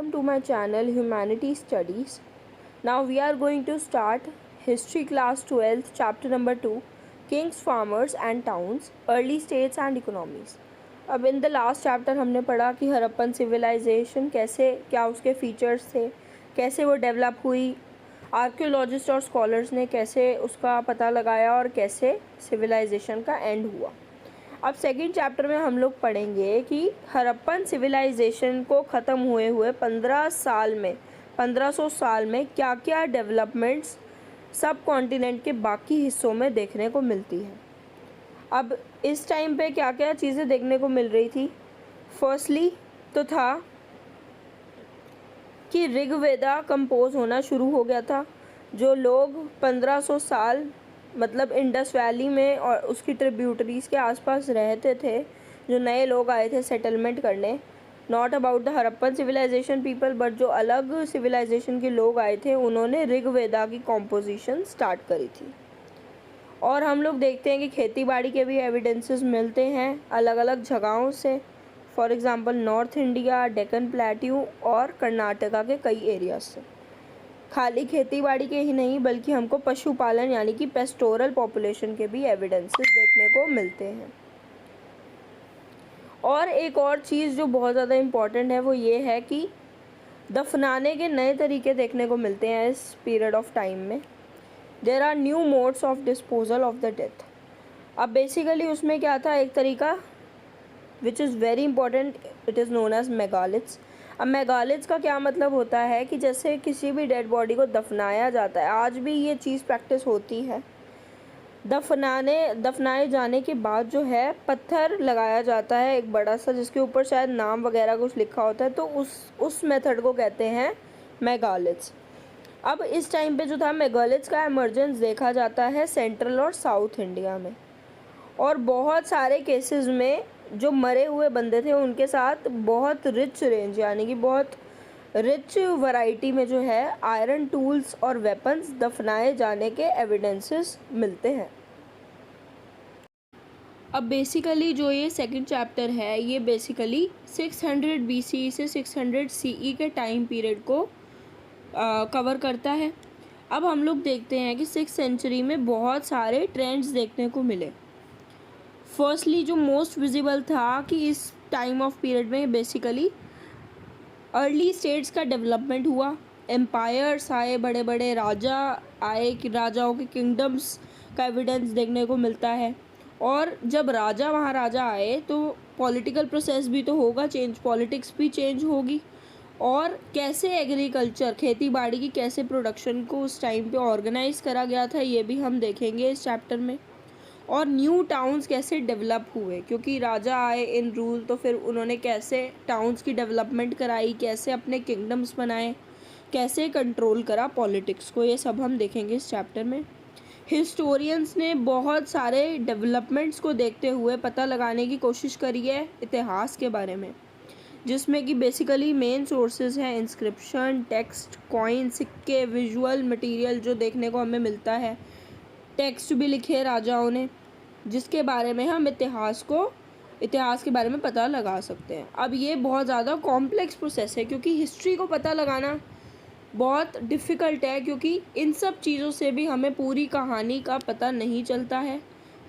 welcome to my channel Humanity Studies. Now we are going to start History Class 12th Chapter number 2 Kings, Farmers and Towns, Early States and Economies. अब in the last chapter हमने पढ़ा कि Harappan civilisation कैसे, क्या उसके features थे, कैसे वो डेवलप हुई, आर्कियोलॉजिस्ट और स्कॉलर्स ने कैसे उसका पता लगाया और कैसे सिविलाइजेशन का एंड हुआ। अब सेकंड चैप्टर में हम लोग पढ़ेंगे कि हड़प्पन सिविलाइजेशन को ख़त्म हुए 1500 साल में क्या क्या डेवलपमेंट्स सब कॉन्टिनेंट के बाकी हिस्सों में देखने को मिलती हैं। अब इस टाइम पे क्या क्या चीज़ें देखने को मिल रही थी। फर्स्टली तो था कि ऋग्वेदा कंपोज होना शुरू हो गया था। जो लोग 1500 साल मतलब इंडस वैली में और उसकी ट्रिब्यूटरीज़ के आसपास रहते थे, जो नए लोग आए थे सेटलमेंट करने, not about the Harappan civilization people but जो अलग सिविलाइजेशन के लोग आए थे, उन्होंने ऋग्वेदा की कॉम्पोजिशन स्टार्ट करी थी। और हम लोग देखते हैं कि खेती बाड़ी के भी एविडेंसेस मिलते हैं अलग अलग जगहों से। For example north India, Deccan plateau और कर्नाटका के कई एरियाज से। खाली खेती बाड़ी के ही नहीं बल्कि हमको पशुपालन यानी कि पेस्टोरल पॉपुलेशन के भी एविडेंसेस देखने को मिलते हैं। और एक और चीज़ जो बहुत ज़्यादा इम्पॉर्टेंट है वो ये है कि दफनाने के नए तरीके देखने को मिलते हैं इस पीरियड ऑफ टाइम में। There are new modes of disposal of the death. अब बेसिकली उसमें क्या था, एक तरीका which is very important, it is known as megaliths. अब मेगालिथ्स का क्या मतलब होता है कि जैसे किसी भी डेड बॉडी को दफनाया जाता है, आज भी ये चीज़ प्रैक्टिस होती है। दफनाए जाने के बाद जो है पत्थर लगाया जाता है एक बड़ा सा, जिसके ऊपर शायद नाम वगैरह कुछ लिखा होता है, तो उस मेथड को कहते हैं मेगालिथ्स। अब इस टाइम पे जो था मेगालिथ्स का एमर्जेंस देखा जाता है सेंट्रल और साउथ इंडिया में। और बहुत सारे केसेस में जो मरे हुए बंदे थे उनके साथ बहुत रिच रेंज यानी कि बहुत रिच वैरायटी में जो है आयरन टूल्स और वेपन्स दफनाए जाने के एविडेंसेस मिलते हैं। अब बेसिकली जो ये सेकंड चैप्टर है ये बेसिकली 600 BC से 600 CE के टाइम पीरियड को कवर करता है। अब हम लोग देखते हैं कि 6th सेंचुरी में बहुत सारे ट्रेंड्स देखने को मिले। फर्स्टली जो मोस्ट विजिबल था कि इस टाइम ऑफ पीरियड में बेसिकली अर्ली स्टेट्स का डेवलपमेंट हुआ, एम्पायर्स आए, बड़े बड़े राजा आए कि राजाओं के किंगडम्स का एविडेंस देखने को मिलता है। और जब राजा महाराजा आए तो पॉलिटिकल प्रोसेस भी तो होगा चेंज, पॉलिटिक्स भी चेंज होगी। और कैसे एग्रीकल्चर, खेती बाड़ी की कैसे प्रोडक्शन को उस टाइम पे ऑर्गेनाइज करा गया था ये भी हम देखेंगे इस चैप्टर में। और न्यू टाउन्स कैसे डेवलप हुए, क्योंकि राजा आए इन रूल, तो फिर उन्होंने कैसे टाउन्स की डेवलपमेंट कराई, कैसे अपने किंगडम्स बनाए, कैसे कंट्रोल करा पॉलिटिक्स को, ये सब हम देखेंगे इस चैप्टर में। हिस्टोरियंस ने बहुत सारे डेवलपमेंट्स को देखते हुए पता लगाने की कोशिश करी है इतिहास के बारे में, जिसमें कि बेसिकली मेन सोर्सेज हैं इंस्क्रिप्शन, टेक्स्ट, कॉइन, सिक्के, विजुअल मटेरियल जो देखने को हमें मिलता है, टेक्स्ट भी लिखे राजाओं ने, जिसके बारे में हम इतिहास के बारे में पता लगा सकते हैं। अब ये बहुत ज़्यादा कॉम्प्लेक्स प्रोसेस है क्योंकि हिस्ट्री को पता लगाना बहुत डिफ़िकल्ट है, क्योंकि इन सब चीज़ों से भी हमें पूरी कहानी का पता नहीं चलता है।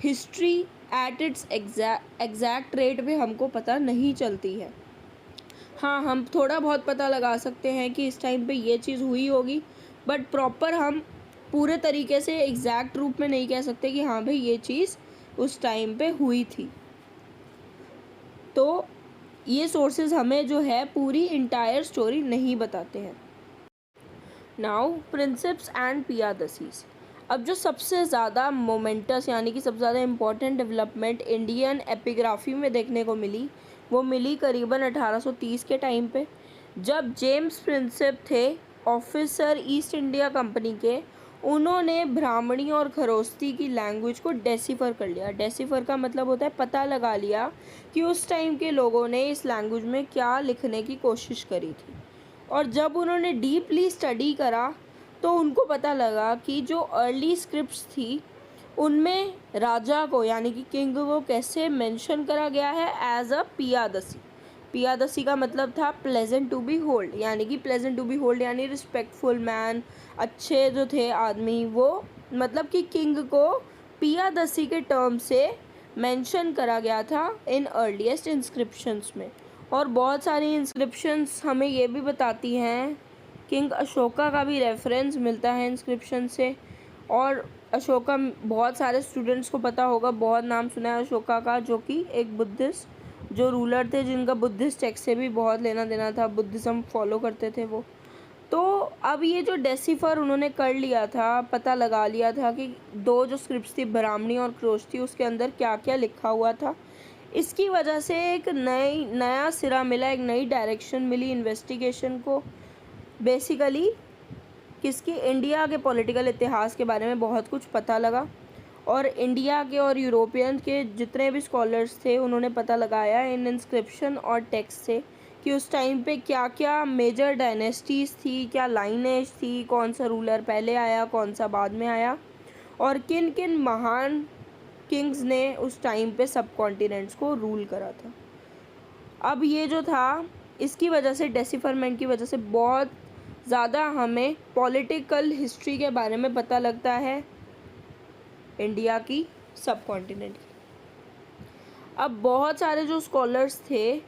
History at its exact rate पे हमको पता नहीं चलती है। हाँ, हम थोड़ा बहुत पता लगा सकते हैं कि इस टाइम पे ये चीज़ हुई होगी, बट प्रॉपर हम पूरे तरीके से एग्जैक्ट रूप में नहीं कह सकते कि हाँ भाई ये चीज़ उस टाइम पे हुई थी। तो ये सोर्सेज हमें जो है पूरी इंटायर स्टोरी नहीं बताते हैं। Now princeps and Piyadasis. अब जो सबसे ज़्यादा मोमेंटस यानी कि सबसे ज़्यादा इम्पोर्टेंट डेवलपमेंट इंडियन एपिग्राफी में देखने को मिली, वो मिली करीबन 1830 के टाइम पे, जब जेम्स प्रिंसिप थे ऑफिसर ईस्ट इंडिया कंपनी के। उन्होंने ब्राह्मणी और खरोस्ती की लैंग्वेज को डेसिफर कर लिया। डेसिफर का मतलब होता है पता लगा लिया कि उस टाइम के लोगों ने इस लैंग्वेज में क्या लिखने की कोशिश करी थी। और जब उन्होंने डीपली स्टडी करा तो उनको पता लगा कि जो अर्ली स्क्रिप्ट्स थी उनमें राजा को यानी कि किंग को कैसे मेंशन करा गया है एज अ पियादसी। पियादसी का मतलब था प्लेजेंट टू बी होल्ड, यानी कि प्लेजेंट टू बी होल्ड यानी रिस्पेक्टफुल मैन, अच्छे जो थे आदमी वो, मतलब कि किंग को पियादसी के टर्म से मेंशन करा गया था इन अर्लीस्ट इंस्क्रिप्शंस में। और बहुत सारी इंस्क्रिप्शंस हमें ये भी बताती हैं, किंग अशोका का भी रेफरेंस मिलता है इंस्क्रिप्शन से। और अशोका बहुत सारे स्टूडेंट्स को पता होगा, बहुत नाम सुना है अशोका का, जो कि एक बुद्धिस्ट जो रूलर थे जिनका बुद्धिस्ट टेक्स्ट से भी बहुत लेना देना था, बुद्धिज़्म फॉलो करते थे वो। तो अब ये जो डेसिफर उन्होंने कर लिया था, पता लगा लिया था कि दो जो स्क्रिप्ट्स थी ब्राह्मणी और क्रोष्टी उसके अंदर क्या क्या लिखा हुआ था, इसकी वजह से एक नया सिरा मिला, एक नई डायरेक्शन मिली इन्वेस्टिगेशन को। बेसिकली किसकी, इंडिया के पॉलिटिकल इतिहास के बारे में बहुत कुछ पता लगा। और इंडिया के और यूरोपियन के जितने भी स्कॉलर्स थे उन्होंने पता लगाया इन इंस्क्रिप्शन और टेक्स्ट से कि उस टाइम पे क्या क्या मेजर डायनेस्टीज़ थी, क्या लाइनेज थी, कौन सा रूलर पहले आया, कौन सा बाद में आया, और किन किन महान किंग्स ने उस टाइम पे सब कॉन्टिनेंट्स को रूल करा था। अब ये जो था, इसकी वजह से, डेसिफरमेंट की वजह से बहुत ज़्यादा हमें पॉलिटिकल हिस्ट्री के बारे में पता लगता है इंडिया की, सब कॉन्टिनेंट की। अब बहुत सारे जो स्कॉलर्स थे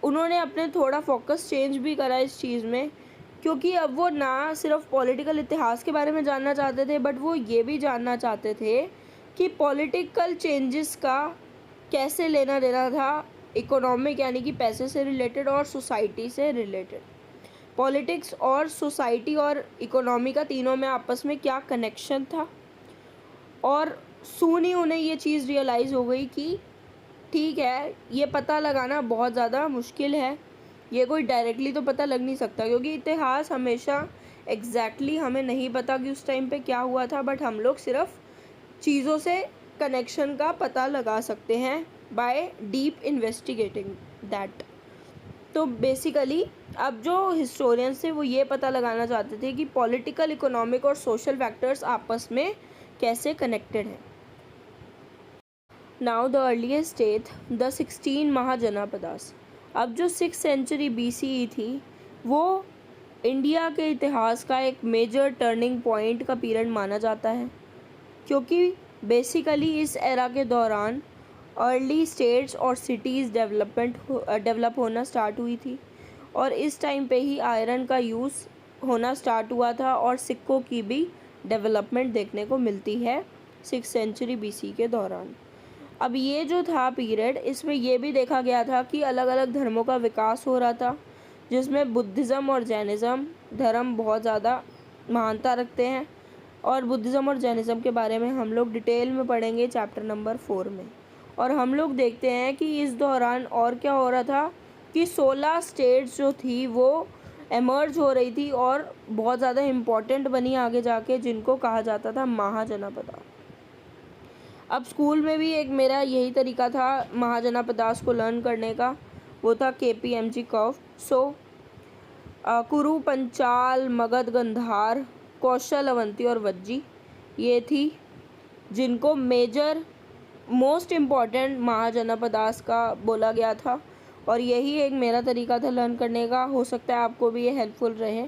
उन्होंने अपने थोड़ा फोकस चेंज भी करा इस चीज़ में, क्योंकि अब वो ना सिर्फ पॉलिटिकल इतिहास के बारे में जानना चाहते थे, बट वो ये भी जानना चाहते थे कि पॉलिटिकल चेंजेस का कैसे लेना देना था इकोनॉमिक यानी कि पैसे से रिलेटेड और सोसाइटी से रिलेटेड। पॉलिटिक्स और सोसाइटी और इकोनॉमी का तीनों में आपस में क्या कनेक्शन था। और सून ही उन्हें ये चीज़ रियलाइज़ हो गई कि ठीक है, ये पता लगाना बहुत ज़्यादा मुश्किल है, ये कोई डायरेक्टली तो पता लग नहीं सकता, क्योंकि इतिहास हमेशा एग्जैक्टली हमें नहीं पता कि उस टाइम पे क्या हुआ था, बट हम लोग सिर्फ चीज़ों से कनेक्शन का पता लगा सकते हैं बाय डीप इन्वेस्टिगेटिंग दैट। तो बेसिकली अब जो हिस्टोरियंस थे वो ये पता लगाना चाहते थे कि पॉलिटिकल, इकोनॉमिक और सोशल फैक्टर्स आपस में कैसे कनेक्टेड हैं। Now the earliest date, the 16 Mahajanapadas. अब जो 6th सेंचुरी BCE थी वो इंडिया के इतिहास का एक मेजर टर्निंग पॉइंट का पीरियड माना जाता है, क्योंकि बेसिकली इस एरा के दौरान अर्ली स्टेट्स और सिटीज़ डेवलप होना स्टार्ट हुई थी, और इस टाइम पे ही आयरन का यूज़ होना स्टार्ट हुआ था और सिक्कों की भी डेवलपमेंट देखने को मिलती है 6th सेंचुरी BC के दौरान। अब ये जो था पीरियड, इसमें ये भी देखा गया था कि अलग अलग धर्मों का विकास हो रहा था, जिसमें बुद्धिज़्म और जैनिज़्म धर्म बहुत ज़्यादा महानता रखते हैं, और बुद्धिज़्म और जैनिज़्म के बारे में हम लोग डिटेल में पढ़ेंगे चैप्टर नंबर 4 में। और हम लोग देखते हैं कि इस दौरान और क्या हो रहा था कि 16 स्टेट्स जो थी वो एमर्ज हो रही थी और बहुत ज़्यादा इम्पॉर्टेंट बनी आगे जाके, जिनको कहा जाता था महाजनापदा। अब स्कूल में भी एक मेरा यही तरीका था महाजनापदास को लर्न करने का, वो था KPMG कर्व। कुरु, पंचाल, मगध, गंधार, कौशल, अवंती और वज्जी, ये थी जिनको मेजर मोस्ट इम्पॉर्टेंट महाजनापदास का बोला गया था, और यही एक मेरा तरीका था लर्न करने का। हो सकता है आपको भी ये हेल्पफुल रहे,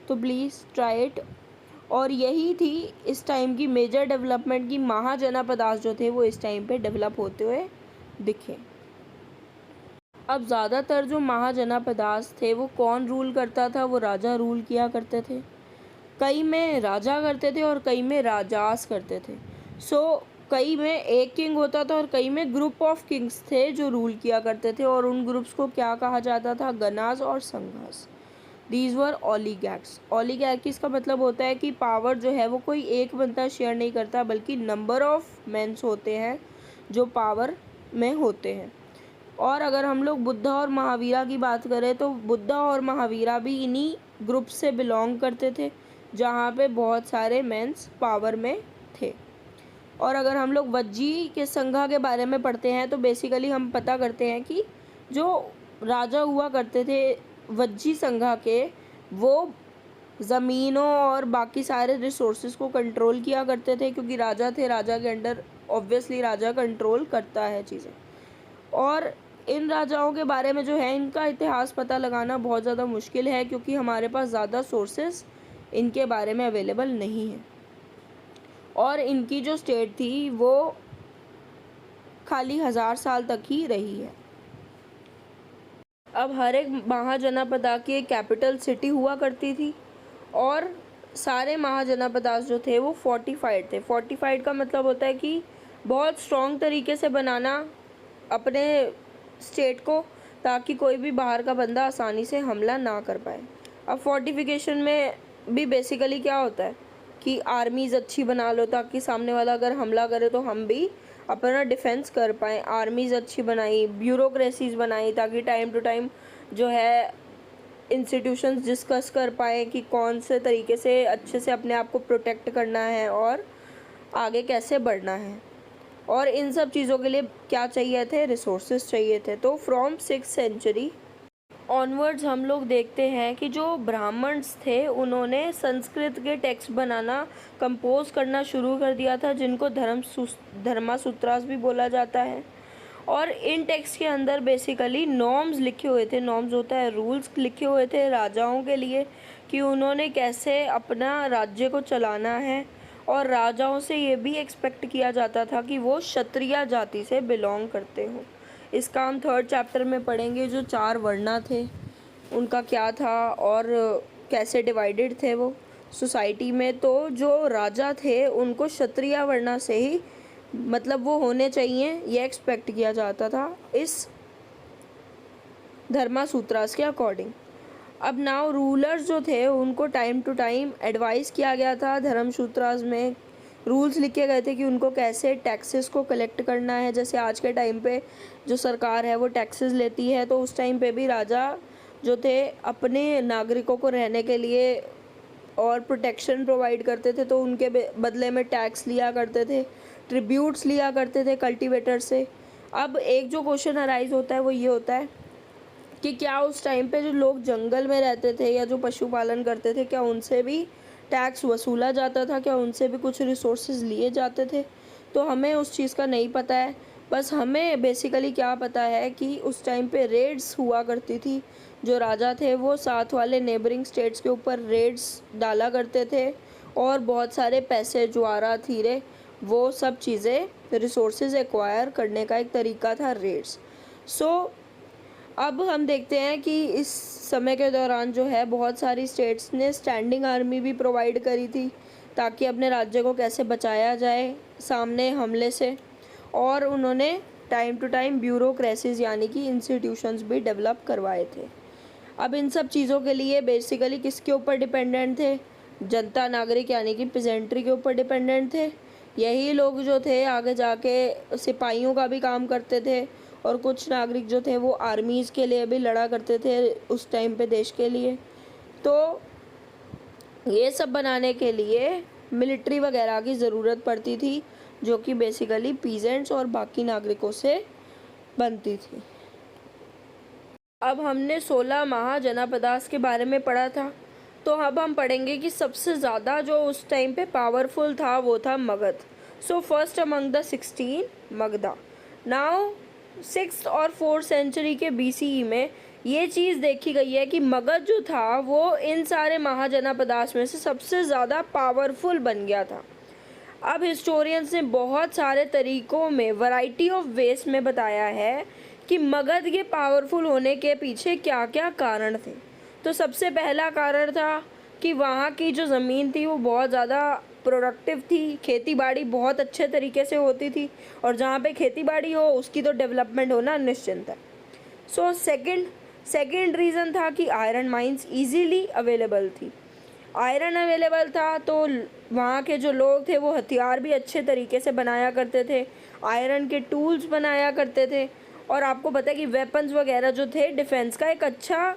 तो प्लीज़ ट्राई इट। और यही थी इस टाइम की मेजर डेवलपमेंट की महाजनापदास जो थे वो इस टाइम पे डेवलप होते हुए दिखे। अब ज़्यादातर जो महाजनापदास थे वो कौन रूल करता था, वो राजा रूल किया करते थे। कई में राजा करते थे और कई में राजास करते थे। कई में एक किंग होता था और कई में ग्रुप ऑफ किंग्स थे जो रूल किया करते थे, और उन ग्रुप्स को क्या कहा जाता था, गनास और संघास। These were ओलिगैर्क्स। ओलिगैर्कीज का मतलब होता है कि पावर जो है वो कोई एक बंदा शेयर नहीं करता, बल्कि नंबर ऑफ मेंस होते हैं जो पावर में होते हैं। और अगर हम लोग बुद्धा और महावीरा की बात करें तो बुद्धा और महावीरा भी इन्हीं ग्रुप से बिलोंग करते थे, जहाँ पे बहुत सारे मेंस पावर में थे। और अगर हम लोग वज्जी के संघा के बारे में पढ़ते हैं तो बेसिकली हम पता करते हैं कि जो राजा हुआ करते थे वज्जी संघा के, वो ज़मीनों और बाकी सारे रिसोर्सेज को कंट्रोल किया करते थे, क्योंकि राजा थे, राजा के अंडर ऑब्वियसली राजा कंट्रोल करता है चीज़ें। और इन राजाओं के बारे में जो है इनका इतिहास पता लगाना बहुत ज़्यादा मुश्किल है, क्योंकि हमारे पास ज़्यादा सोर्सेस इनके बारे में अवेलेबल नहीं है। और इनकी जो स्टेट थी वो खाली 1000 साल तक ही रही है। अब हर एक महाजनपदा की एक कैपिटल सिटी हुआ करती थी, और सारे महाजनपदास जो थे वो फोर्टिफाइड थे। फोर्टिफाइड का मतलब होता है कि बहुत स्ट्रॉन्ग तरीके से बनाना अपने स्टेट को, ताकि कोई भी बाहर का बंदा आसानी से हमला ना कर पाए। अब फोर्टिफिकेशन में भी बेसिकली क्या होता है कि आर्मीज़ अच्छी बना लो, ताकि सामने वाला अगर हमला करे तो हम भी अपना डिफेंस कर पाएँ। आर्मीज़ अच्छी बनाई, ब्यूरोक्रेसीज़ बनाई, ताकि टाइम टू टाइम जो है इंस्टीट्यूशंस डिस्कस कर पाएँ कि कौन से तरीके से अच्छे से अपने आप को प्रोटेक्ट करना है और आगे कैसे बढ़ना है। और इन सब चीज़ों के लिए क्या चाहिए थे? रिसोर्सेज चाहिए थे। तो फ्रॉम 6th सेंचुरी ऑनवर्ड्स हम लोग देखते हैं कि जो ब्राह्मण्स थे उन्होंने संस्कृत के टेक्स्ट बनाना, कंपोज करना शुरू कर दिया था, जिनको धर्मासूत्रास भी बोला जाता है। और इन टेक्स्ट के अंदर बेसिकली नॉर्म्स लिखे हुए थे। नॉर्म्स होता है रूल्स, लिखे हुए थे राजाओं के लिए कि उन्होंने कैसे अपना राज्य को चलाना है। और राजाओं से ये भी एक्सपेक्ट किया जाता था कि वो क्षत्रिय जाति से बिलोंग करते हों। इसका हम 3rd चैप्टर में पढ़ेंगे। जो 4 वर्णा थे उनका क्या था और कैसे डिवाइडेड थे वो सोसाइटी में। तो जो राजा थे उनको क्षत्रिय वर्णा से ही मतलब वो होने चाहिए, ये एक्सपेक्ट किया जाता था इस धर्मासूत्रास के अकॉर्डिंग। अब नाउ रूलर्स जो थे उनको टाइम टू टाइम एडवाइस किया गया था। धर्मसूत्रास में रूल्स लिखे गए थे कि उनको कैसे टैक्सेस को कलेक्ट करना है। जैसे आज के टाइम पे जो सरकार है वो टैक्सेस लेती है, तो उस टाइम पे भी राजा जो थे अपने नागरिकों को रहने के लिए और प्रोटेक्शन प्रोवाइड करते थे, तो उनके बदले में टैक्स लिया करते थे, ट्रिब्यूट्स लिया करते थे कल्टीवेटर से। अब एक जो क्वेश्चन अराइज होता है वो ये होता है कि क्या उस टाइम पे जो लोग जंगल में रहते थे या जो पशुपालन करते थे, क्या उनसे भी टैक्स वसूला जाता था? क्या उनसे भी कुछ रिसोर्सेज लिए जाते थे? तो हमें उस चीज़ का नहीं पता है। बस हमें बेसिकली क्या पता है कि उस टाइम पे रेड्स हुआ करती थी। जो राजा थे वो साथ वाले नेबरिंग स्टेट्स के ऊपर रेड्स डाला करते थे, और बहुत सारे पैसे, ज्वारा, हीरे, वो सब चीज़ें रिसोर्सेज एक्वायर करने का एक तरीका था रेड्स। अब हम देखते हैं कि इस समय के दौरान जो है बहुत सारी स्टेट्स ने स्टैंडिंग आर्मी भी प्रोवाइड करी थी, ताकि अपने राज्य को कैसे बचाया जाए सामने हमले से। और उन्होंने टाइम टू टाइम ब्यूरोक्रेसीज यानी कि इंस्टीट्यूशंस भी डेवलप करवाए थे। अब इन सब चीज़ों के लिए बेसिकली किसके ऊपर डिपेंडेंट थे? जनता, नागरिक यानी कि पेजेंट्री के ऊपर डिपेंडेंट थे। यही लोग जो थे आगे जाके सिपाहियों का भी काम करते थे, और कुछ नागरिक जो थे वो आर्मीज़ के लिए भी लड़ा करते थे उस टाइम पे देश के लिए। तो ये सब बनाने के लिए मिलिट्री वगैरह की ज़रूरत पड़ती थी, जो कि बेसिकली पीजेंट्स और बाकी नागरिकों से बनती थी। अब हमने 16 महाजनपदास के बारे में पढ़ा था, तो अब हम पढ़ेंगे कि सबसे ज़्यादा जो उस टाइम पे पावरफुल था वो था Magadh. So first among the 16 Magadha. Now 6th और 4th सेंचुरी के BCE में ये चीज़ देखी गई है कि मगध जो था वो इन सारे महाजनपदास में से सबसे ज़्यादा पावरफुल बन गया था। अब हिस्टोरियंस ने बहुत सारे तरीक़ों में, वैरायटी ऑफ वेज में बताया है कि मगध के पावरफुल होने के पीछे क्या क्या कारण थे। तो सबसे पहला कारण था कि वहाँ की जो ज़मीन थी वो बहुत ज़्यादा प्रोडक्टिव थी, खेती बाड़ी बहुत अच्छे तरीके से होती थी, और जहाँ पे खेती बाड़ी हो उसकी तो डेवलपमेंट होना निश्चिंत है। सो सेकंड रीज़न था कि आयरन माइंस इजीली अवेलेबल थी। आयरन अवेलेबल था तो वहाँ के जो लोग थे वो हथियार भी अच्छे तरीके से बनाया करते थे, आयरन के टूल्स बनाया करते थे, और आपको पता है कि वेपन्स वगैरह जो थे डिफेंस का एक अच्छा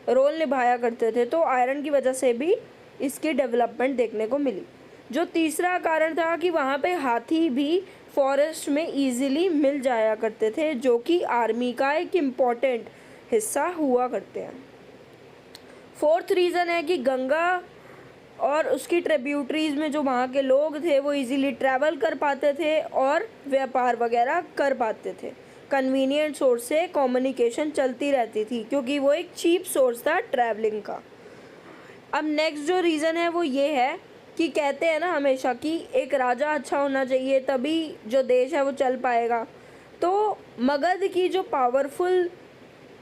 रोल निभाया करते थे। तो आयरन की वजह से भी इसकी डेवलपमेंट देखने को मिली। जो तीसरा कारण था कि वहाँ पे हाथी भी फॉरेस्ट में इजीली मिल जाया करते थे, जो कि आर्मी का एक इम्पॉर्टेंट हिस्सा हुआ करते हैं। 4th रीज़न है कि गंगा और उसकी ट्रिब्यूटरीज में जो वहाँ के लोग थे वो इजीली ट्रैवल कर पाते थे और व्यापार वगैरह कर पाते थे। कन्वीनियंट सोर्स से कम्युनिकेशन चलती रहती थी, क्योंकि वो एक चीप सोर्स था ट्रैवलिंग का। अब नेक्स्ट जो रीज़न है वो ये है कि कहते हैं ना हमेशा कि एक राजा अच्छा होना चाहिए, तभी जो देश है वो चल पाएगा। तो मगध की जो पावरफुल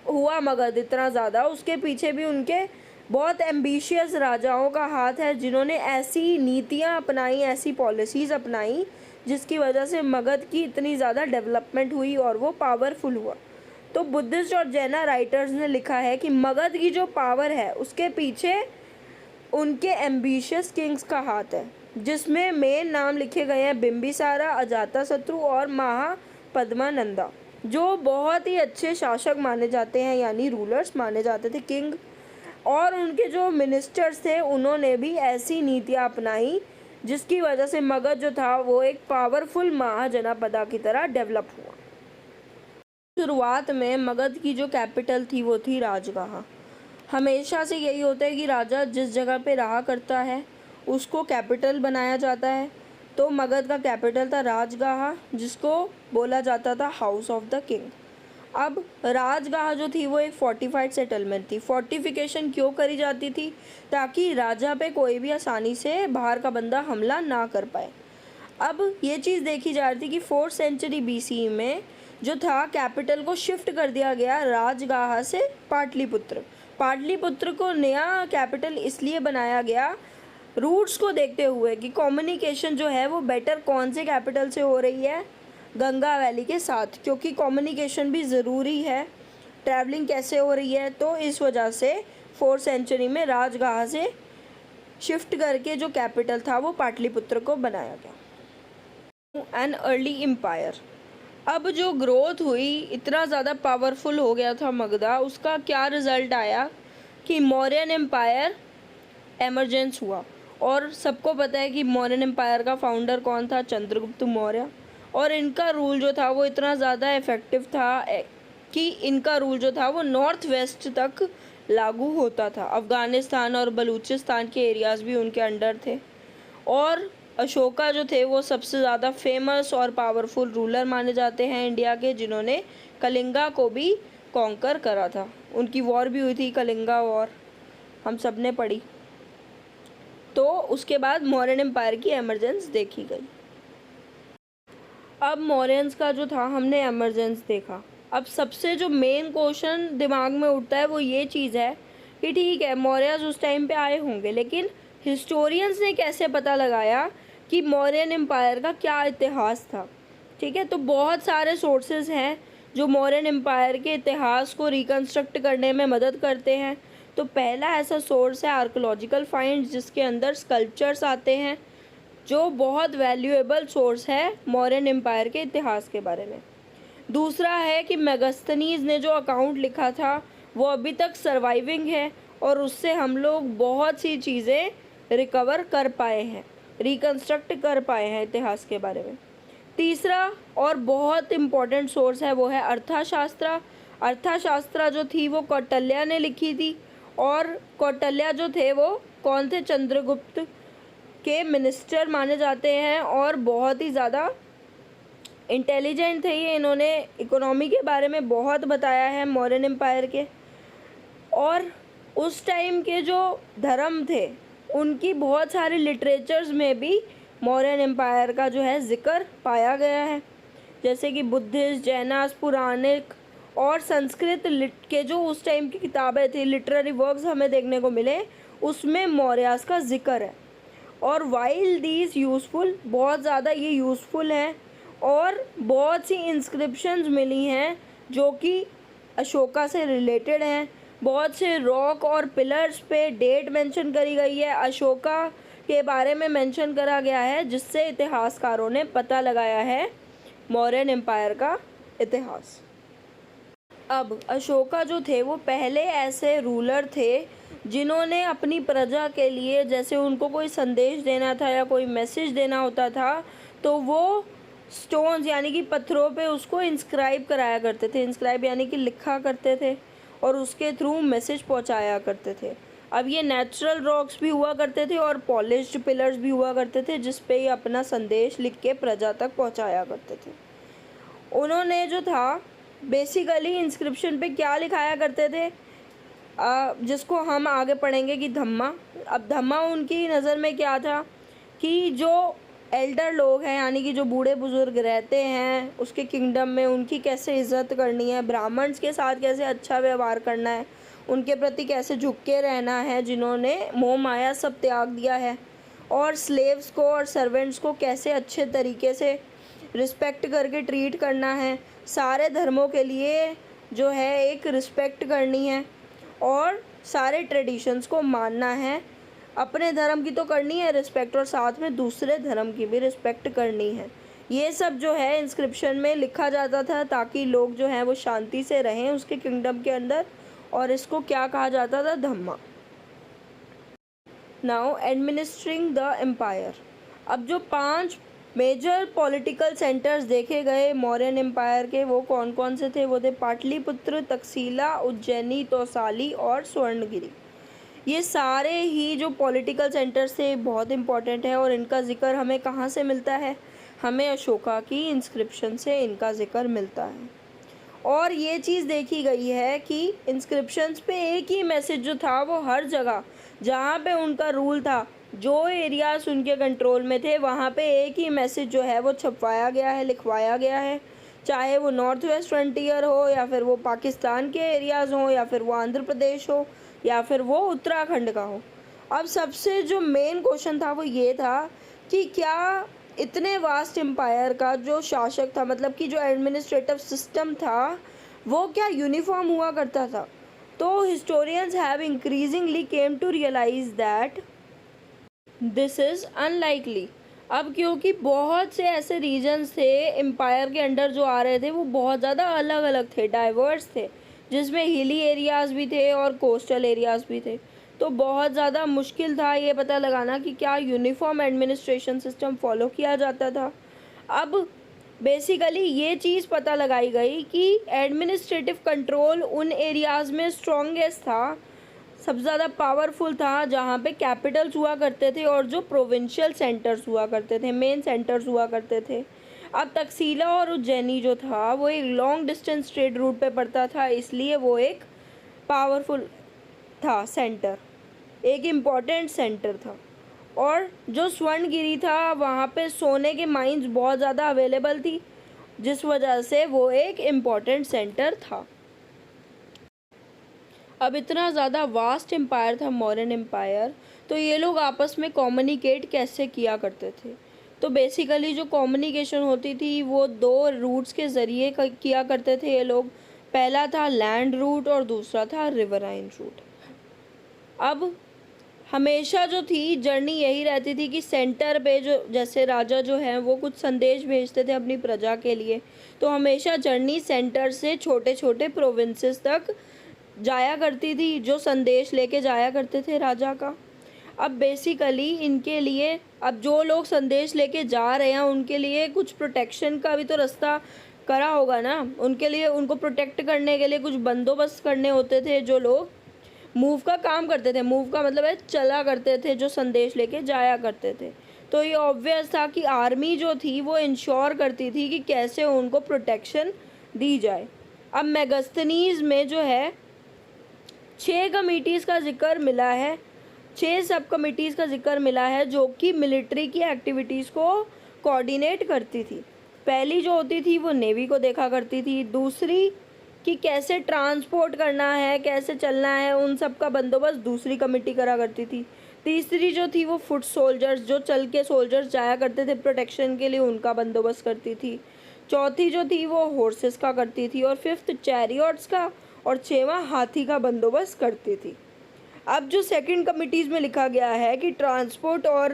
हुआ मगध इतना ज़्यादा, उसके पीछे भी उनके बहुत एम्बिशियस राजाओं का हाथ है, जिन्होंने ऐसी नीतियाँ अपनाई, ऐसी पॉलिसीज़ अपनाई, जिसकी वजह से मगध की इतनी ज़्यादा डेवलपमेंट हुई और वो पावरफुल हुआ। तो बुद्धिस्ट और जैना राइटर्स ने लिखा है कि मगध की जो पावर है उसके पीछे उनके एम्बिशियस किंग्स का हाथ है, जिसमें मेन नाम लिखे गए हैं बिंबिसारा, अजातशत्रु और महापद्मानंदा, जो बहुत ही अच्छे शासक माने जाते हैं, यानी रूलर्स माने जाते थे, किंग। और उनके जो मिनिस्टर्स थे उन्होंने भी ऐसी नीतियाँ अपनाई, जिसकी वजह से मगध जो था वो एक पावरफुल महाजनपदा की तरह डेवलप हुआ। शुरुआत में मगध की जो कैपिटल थी वो थी राजगाह। हमेशा से यही होता है कि राजा जिस जगह पे रहा करता है उसको कैपिटल बनाया जाता है। तो मगध का कैपिटल था राजगाह, जिसको बोला जाता था हाउस ऑफ द किंग। अब राजगाह जो थी वो एक फोर्टिफाइड सेटलमेंट थी। फोर्टिफिकेशन क्यों करी जाती थी? ताकि राजा पे कोई भी आसानी से बाहर का बंदा हमला ना कर पाए। अब ये चीज़ देखी जा रही थी कि 4th सेंचुरी BC में जो था कैपिटल को शिफ्ट कर दिया गया राजगाह से पाटलिपुत्र। पाटलिपुत्र को नया कैपिटल इसलिए बनाया गया रूट्स को देखते हुए कि कम्युनिकेशन जो है वो बेटर कौन से कैपिटल से हो रही है, गंगा वैली के साथ, क्योंकि कम्युनिकेशन भी ज़रूरी है, ट्रैवलिंग कैसे हो रही है। तो इस वजह से 4th सेंचुरी में राजगाह से शिफ्ट करके जो कैपिटल था वो पाटलिपुत्र को बनाया गया। An early empire. अब जो ग्रोथ हुई, इतना ज़्यादा पावरफुल हो गया था मगधा, उसका क्या रिज़ल्ट आया कि मौर्यन एम्पायर एमरजेंस हुआ। और सबको पता है कि मौर्यन एम्पायर का फाउंडर कौन था? चंद्रगुप्त मौर्य। और इनका रूल जो था वो इतना ज़्यादा इफ़ेक्टिव था कि इनका रूल जो था वो नॉर्थ वेस्ट तक लागू होता था। अफ़गानिस्तान और बलूचिस्तान के एरियाज़ भी उनके अंडर थे। और अशोका जो थे वो सबसे ज़्यादा फेमस और पावरफुल रूलर माने जाते हैं इंडिया के, जिन्होंने कलिंगा को भी कॉन्कर करा था। उनकी वॉर भी हुई थी, कलिंगा वॉर, हम सब ने पढ़ी। तो उसके बाद मौर्यन एम्पायर की एमरजेंस देखी गई। अब मौर्यंस का जो था हमने एमरजेंस देखा। अब सबसे जो मेन क्वेश्चन दिमाग में उठता है वो ये चीज़ है कि ठीक है मौर्यस उस टाइम पे आए होंगे, लेकिन हिस्टोरियंस ने कैसे पता लगाया कि मौर्यन एम्पायर का क्या इतिहास था? ठीक है, तो बहुत सारे सोर्सेज हैं जो मौर्यन एम्पायर के इतिहास को रिकन्स्ट्रक्ट करने में मदद करते हैं। तो पहला ऐसा सोर्स है आर्कोलॉजिकल फाइंड्स, जिसके अंदर स्कल्पचर्स आते हैं, जो बहुत वैल्यूएबल सोर्स है मौर्यन एम्पायर के इतिहास के बारे में। दूसरा है कि मेगास्थनीज ने जो अकाउंट लिखा था वो अभी तक सर्वाइविंग है, और उससे हम लोग बहुत सी चीज़ें रिकवर कर पाए हैं, रिकन्स्ट्रक्ट कर पाए हैं इतिहास के बारे में। तीसरा और बहुत इम्पॉर्टेंट सोर्स है वो है अर्थशास्त्र। अर्थशास्त्र जो थी वो कौटिल्य ने लिखी थी, और कौटिल्य जो थे वो कौन थे? चंद्रगुप्त के मिनिस्टर माने जाते हैं, और बहुत ही ज़्यादा इंटेलिजेंट थे ये। इन्होंने इकोनॉमी के बारे में बहुत बताया है मौर्यन एम्पायर के। और उस टाइम के जो धर्म थे उनकी बहुत सारे लिटरेचर्स में भी मौर्यन एम्पायर का जो है जिक्र पाया गया है, जैसे कि बुद्धिस्ट, जैनास, पुराणिक और संस्कृत के जो उस टाइम की किताबें थी, लिटरेरी वर्क्स हमें देखने को मिले, उसमें मौर्यास का जिक्र है। और वाइल दीज यूज़फुल, बहुत ज़्यादा ये यूज़फुल हैं, और बहुत सी इंस्क्रिप्शंस मिली हैं जो कि अशोका से रिलेटेड हैं। बहुत से रॉक और पिलर्स पे डेट मेंशन करी गई है, अशोका के बारे में मेंशन करा गया है, जिससे इतिहासकारों ने पता लगाया है मौर्यन एम्पायर का इतिहास। अब अशोका जो थे वो पहले ऐसे रूलर थे जिन्होंने अपनी प्रजा के लिए, जैसे उनको कोई संदेश देना था या कोई मैसेज देना होता था, तो वो स्टोन्स यानी कि पत्थरों पे उसको इंस्क्राइब कराया करते थे। इंस्क्राइब यानी कि लिखा करते थे, और उसके थ्रू मैसेज पहुंचाया करते थे। अब ये नेचुरल रॉक्स भी हुआ करते थे और पॉलिश्ड पिलर्स भी हुआ करते थे, जिस पे ये अपना संदेश लिख के प्रजा तक पहुंचाया करते थे। उन्होंने जो था बेसिकली इंस्क्रिप्शन पे क्या लिखाया करते थे, जिसको हम आगे पढ़ेंगे कि धम्मा। अब धम्मा उनकी नज़र में क्या था कि जो एल्डर लोग हैं, यानी कि जो बूढ़े बुज़ुर्ग रहते हैं उसके किंगडम में, उनकी कैसे इज़्ज़त करनी है, ब्राह्मण्स के साथ कैसे अच्छा व्यवहार करना है, उनके प्रति कैसे झुक के रहना है जिन्होंने मोह माया सब त्याग दिया है, और स्लेव्स को और सर्वेंट्स को कैसे अच्छे तरीके से रिस्पेक्ट करके ट्रीट करना है। सारे धर्मों के लिए जो है एक रिस्पेक्ट करनी है और सारे ट्रेडिशंस को मानना है। अपने धर्म की तो करनी है रिस्पेक्ट, और साथ में दूसरे धर्म की भी रिस्पेक्ट करनी है। ये सब जो है इंस्क्रिप्शन में लिखा जाता था ताकि लोग जो हैं वो शांति से रहें उसके किंगडम के अंदर, और इसको क्या कहा जाता था, Dhamma. Now administering the empire. अब जो 5 मेजर पॉलिटिकल सेंटर्स देखे गए मौर्यन एम्पायर के, वो कौन कौन से थे? वो थे पाटलिपुत्र, तक्षशिला, उज्जैनी, तौसाली और स्वर्णगिरी। ये सारे ही जो पॉलिटिकल सेंटर्स थे बहुत इम्पॉर्टेंट है, और इनका ज़िक्र हमें कहाँ से मिलता है? हमें अशोका की इंस्क्रिप्शन से इनका ज़िक्र मिलता है। और ये चीज़ देखी गई है कि इंस्क्रिप्शंस पे एक ही मैसेज जो था वो हर जगह जहाँ पे उनका रूल था, जो एरियाज उनके कंट्रोल में थे, वहाँ पे एक ही मैसेज जो है वो छपवाया गया है, लिखवाया गया है। चाहे वो नॉर्थ वेस्ट फ्रंटियर हो, या फिर वो पाकिस्तान के एरियाज़ हों, या फिर वो आंध्र प्रदेश हो, या फिर वो उत्तराखंड का हो। अब सबसे जो मेन क्वेश्चन था वो ये था कि क्या इतने वास्ट एम्पायर का जो शासक था, मतलब कि जो एडमिनिस्ट्रेटिव सिस्टम था, वो क्या यूनिफॉर्म हुआ करता था? तो historians have increasingly came to realise that this is unlikely. अब क्योंकि बहुत से ऐसे रीजन्स थे एम्पायर के अंडर जो आ रहे थे, वो बहुत ज़्यादा अलग अलग थे, डाइवर्स थे, जिसमें हिली एरियाज़ भी थे और कोस्टल एरियाज़ भी थे। तो बहुत ज़्यादा मुश्किल था ये पता लगाना कि क्या यूनिफॉर्म एडमिनिस्ट्रेशन सिस्टम फॉलो किया जाता था। अब बेसिकली ये चीज़ पता लगाई गई कि एडमिनिस्ट्रेटिव कंट्रोल उन एरियाज़ में स्ट्रॉन्गेस्ट था, सबसे ज़्यादा पावरफुल था, जहाँ पे कैपिटल्स हुआ करते थे और जो प्रोविंशियल सेंटर्स हुआ करते थे, मेन सेंटर्स हुआ करते थे। अब तक्षशिला और उज्जैनी जो था वो एक लॉन्ग डिस्टेंस ट्रेड रूट पे पड़ता था, इसलिए वो एक पावरफुल था सेंटर, एक इम्पॉर्टेंट सेंटर था। और जो स्वर्णगिरी था वहाँ पे सोने के माइंस बहुत ज़्यादा अवेलेबल थी, जिस वजह से वो एक इम्पॉर्टेंट सेंटर था। अब इतना ज़्यादा वास्ट एम्पायर था मौर्यन एम्पायर, तो ये लोग आपस में कम्युनिकेट कैसे किया करते थे? तो बेसिकली जो कम्युनिकेशन होती थी वो 2 रूट्स के ज़रिए किया करते थे ये लोग। पहला था लैंड रूट और दूसरा था रिवराइन रूट। अब हमेशा जो थी जर्नी यही रहती थी कि सेंटर पे जो जैसे राजा जो हैं वो कुछ संदेश भेजते थे अपनी प्रजा के लिए, तो हमेशा जर्नी सेंटर से छोटे छोटे प्रोविंसेस तक जाया करती थी, जो संदेश लेके जाया करते थे राजा का। अब बेसिकली इनके लिए, अब जो लोग संदेश लेके जा रहे हैं उनके लिए कुछ प्रोटेक्शन का भी तो रास्ता करा होगा ना, उनके लिए, उनको प्रोटेक्ट करने के लिए कुछ बंदोबस्त करने होते थे। जो लोग मूव का काम करते थे, मूव का मतलब है चला करते थे, जो संदेश लेके जाया करते थे, तो ये ऑब्वियस था कि आर्मी जो थी वो इंश्योर करती थी कि कैसे उनको प्रोटेक्शन दी जाए। अब मेगास्थनीज में जो है 6 कमिटीज़ का जिक्र मिला है, 6 सब कमिटीज़ का जिक्र मिला है जो कि मिलिट्री की एक्टिविटीज़ को कोऑर्डिनेट करती थी। पहली जो होती थी वो नेवी को देखा करती थी, दूसरी कि कैसे ट्रांसपोर्ट करना है, कैसे चलना है, उन सब का बंदोबस्त दूसरी कमेटी करा करती थी। तीसरी जो थी वो फुट सोल्जर्स, जो चल के सोल्जर्स जाया करते थे प्रोटेक्शन के लिए, उनका बंदोबस्त करती थी। चौथी जो थी वो हॉर्सेस का करती थी, और 5th चैरियट्स का, और 6वां हाथी का बंदोबस्त करती थी। अब जो सेकंड कमिटीज़ में लिखा गया है कि ट्रांसपोर्ट और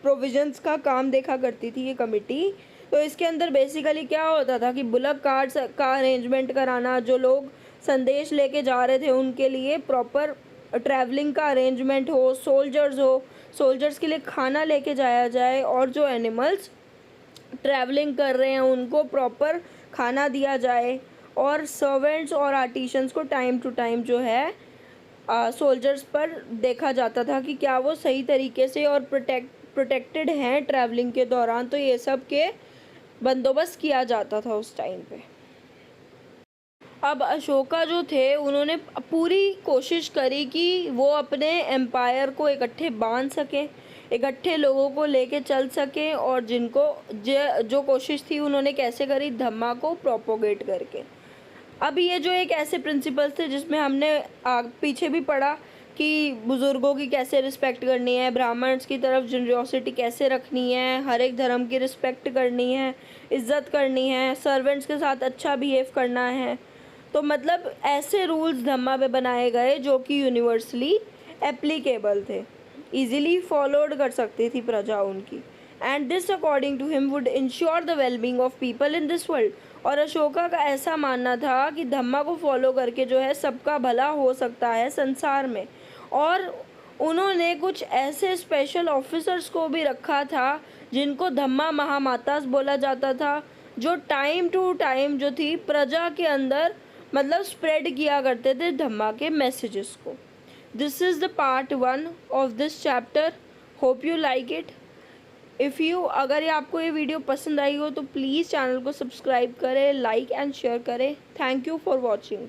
प्रोविजंस का काम देखा करती थी ये कमेटी, तो इसके अंदर बेसिकली क्या होता था कि बुलक कार्ड्स का अरेंजमेंट कराना, जो लोग संदेश लेके जा रहे थे उनके लिए प्रॉपर ट्रैवलिंग का अरेंजमेंट हो, सोल्जर्स के लिए खाना लेके जाया जाए, और जो एनिमल्स ट्रैवलिंग कर रहे हैं उनको प्रॉपर खाना दिया जाए, और सर्वेंट्स और आर्टिशंस को टाइम टू टाइम जो है सोल्जर्स पर देखा जाता था कि क्या वो सही तरीके से और प्रोटेक्टेड हैं ट्रैवलिंग के दौरान। तो ये सब के बंदोबस्त किया जाता था उस टाइम पे। अब अशोका जो थे उन्होंने पूरी कोशिश करी कि वो अपने एम्पायर को इकट्ठे बांध सकें, इकट्ठे लोगों को लेके चल सकें, और जिनको जो कोशिश थी उन्होंने कैसे करी, धम्मा को प्रोपोगेट करके। अब ये जो एक ऐसे प्रिंसिपल्स थे जिसमें हमने पीछे भी पढ़ा कि बुज़ुर्गों की कैसे रिस्पेक्ट करनी है, ब्राह्मण्स की तरफ जनरॉसिटी कैसे रखनी है, हर एक धर्म की रिस्पेक्ट करनी है, इज़्ज़त करनी है, सर्वेंट्स के साथ अच्छा बिहेव करना है। तो मतलब ऐसे रूल्स धम्मा पे बनाए गए जो कि यूनिवर्सली एप्लीकेबल थे, इजीली फॉलोड कर सकती थी प्रजा उनकी। And this according to him would ensure the wellbeing of people in this world. और अशोका का ऐसा मानना था कि धम्मा को फॉलो करके जो है सबका भला हो सकता है संसार में। और उन्होंने कुछ ऐसे स्पेशल ऑफिसर्स को भी रखा था जिनको धम्मा महामातास बोला जाता था, जो टाइम टू टाइम जो थी प्रजा के अंदर मतलब स्प्रेड किया करते थे धम्मा के मैसेजेस को। This is the part 1 of this chapter. Hope you like it. अगर ये आपको ये वीडियो पसंद आई हो तो प्लीज़ चैनल को सब्सक्राइब करें, लाइक एंड शेयर करें। Thank you for watching.